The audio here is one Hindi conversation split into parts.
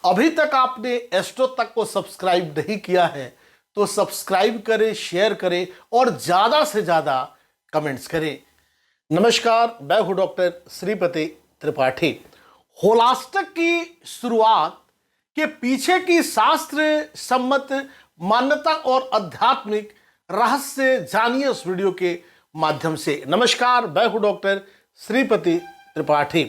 अभी तक आपने एस्ट्रो तक को सब्सक्राइब नहीं किया है तो सब्सक्राइब करें, शेयर करें और ज़्यादा से ज़्यादा कमेंट्स करें। नमस्कार, मैं हूं डॉक्टर श्रीपति त्रिपाठी। होलाष्टक की शुरुआत के पीछे की शास्त्र सम्मत मान्यता और आध्यात्मिक रहस्य जानिए इस वीडियो के माध्यम से। नमस्कार, मैं हूं डॉक्टर श्रीपति त्रिपाठी।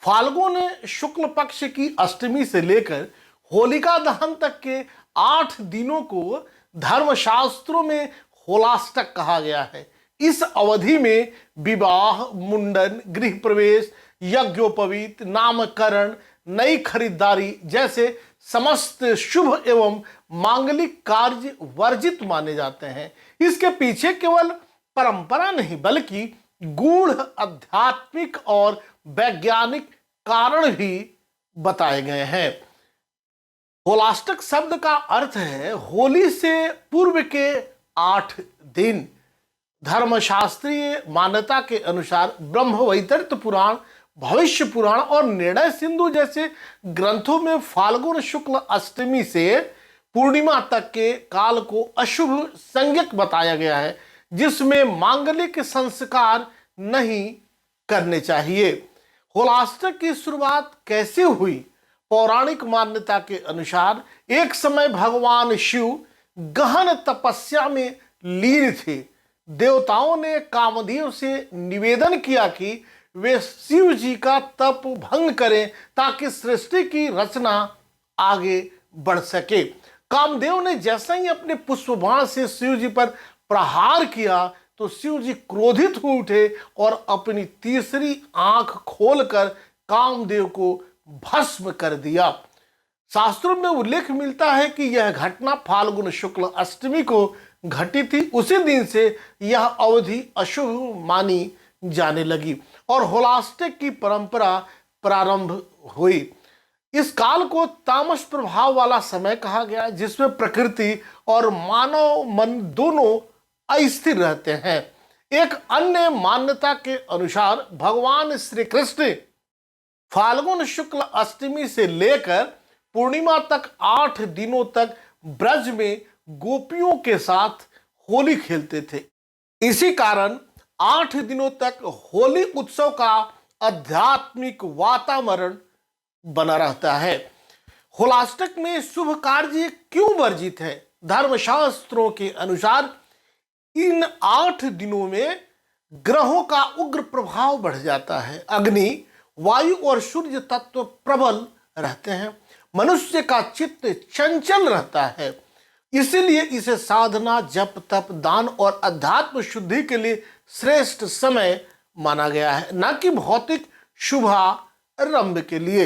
फाल्गुन शुक्ल पक्ष की अष्टमी से लेकर होलिका दहन तक के 8 दिनों को धर्मशास्त्रों में होलाष्टक कहा गया है। इस अवधि में विवाह, मुंडन, गृह प्रवेश, यज्ञोपवीत, नामकरण, नई खरीदारी जैसे समस्त शुभ एवं मांगलिक कार्य वर्जित माने जाते हैं। इसके पीछे केवल परंपरा नहीं बल्कि गूढ़ आध्यात्मिक और वैज्ञानिक कारण भी बताए गए हैं। होलाष्टक शब्द का अर्थ है होली से पूर्व के 8 दिन। धर्मशास्त्रीय मान्यता के अनुसार ब्रह्मवैवर्त पुराण, भविष्य पुराण और निर्णय सिंधु जैसे ग्रंथों में फाल्गुन शुक्ल अष्टमी से पूर्णिमा तक के काल को अशुभ संज्ञक बताया गया है, जिसमें मांगलिक संस्कार नहीं करने चाहिए। होलाष्टक की शुरुआत कैसे हुई? पौराणिक मान्यता के अनुसार एक समय भगवान शिव गहन तपस्या में लीन थे। देवताओं ने कामदेव से निवेदन किया कि वे शिव जी का तप भंग करें ताकि सृष्टि की रचना आगे बढ़ सके। कामदेव ने जैसे ही अपने पुष्पबाण से शिव जी पर प्रहार किया तो शिव जी क्रोधित हो उठे और अपनी तीसरी आंख खोलकर कामदेव को भस्म कर दिया। शास्त्रों में उल्लेख मिलता है कि यह घटना फाल्गुन शुक्ल अष्टमी को घटी थी। उसी दिन से यह अवधि अशुभ मानी जाने लगी और होलाष्टक की परंपरा प्रारंभ हुई। इस काल को तामस प्रभाव वाला समय कहा गया, जिसमें प्रकृति और मानव मन दोनों अस्थिर रहते हैं। एक अन्य मान्यता के अनुसार भगवान श्री कृष्ण फाल्गुन शुक्ल अष्टमी से लेकर पूर्णिमा तक 8 दिनों तक ब्रज में गोपियों के साथ होली खेलते थे। इसी कारण 8 दिनों तक होली उत्सव का आध्यात्मिक वातावरण बना रहता है। होलाष्टक में शुभ कार्य क्यों वर्जित है? धर्मशास्त्रों के अनुसार इन 8 दिनों में ग्रहों का उग्र प्रभाव बढ़ जाता है। अग्नि, वायु और सूर्य तत्व प्रबल रहते हैं। मनुष्य का चित्त चंचल रहता है, इसीलिए इसे साधना, जप, तप, दान और अध्यात्म शुद्धि के लिए श्रेष्ठ समय माना गया है, न कि भौतिक शुभारंभ के लिए।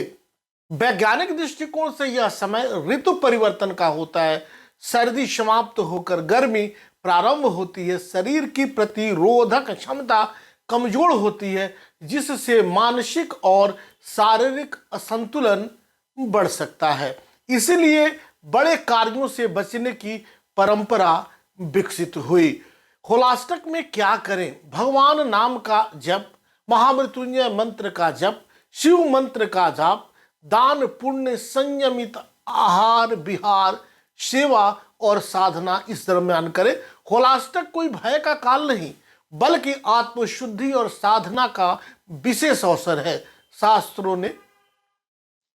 वैज्ञानिक दृष्टिकोण से यह समय ऋतु परिवर्तन का होता है। सर्दी समाप्त होकर गर्मी प्रारंभ होती है। शरीर की प्रतिरोधक क्षमता कमजोर होती है, जिससे मानसिक और शारीरिक असंतुलन बढ़ सकता है। इसलिए बड़े कार्यों से बचने की परंपरा विकसित हुई। होलाष्टक में क्या करें? भगवान नाम का जप, महामृत्युंजय मंत्र का जप, शिव मंत्र का जाप, दान, पुण्य, संयमित आहार विहार, सेवा और साधना इस दरम्यान करें। होलाष्टक कोई भय का काल नहीं बल्कि आत्मशुद्धि और साधना का विशेष अवसर है। शास्त्रों ने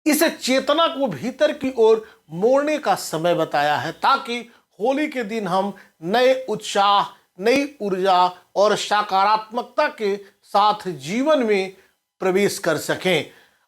इसे चेतना को भीतर की ओर मोड़ने का समय बताया है, ताकि होली के दिन हम नए उत्साह, नई ऊर्जा और सकारात्मकता के साथ जीवन में प्रवेश कर सकें।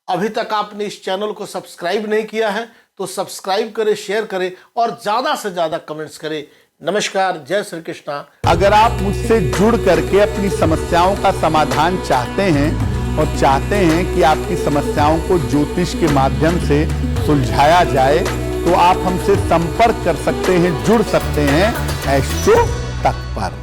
अभी तक आपने इस चैनल को सब्सक्राइब नहीं किया है तो सब्सक्राइब करें, शेयर करें और ज़्यादा से ज़्यादा कमेंट्स करें। नमस्कार, जय श्री कृष्णा। अगर आप मुझसे जुड़ करके अपनी समस्याओं का समाधान चाहते हैं और चाहते हैं कि आपकी समस्याओं को ज्योतिष के माध्यम से सुलझाया जाए तो आप हमसे संपर्क कर सकते हैं, जुड़ सकते हैं एस्ट्रो तक पर।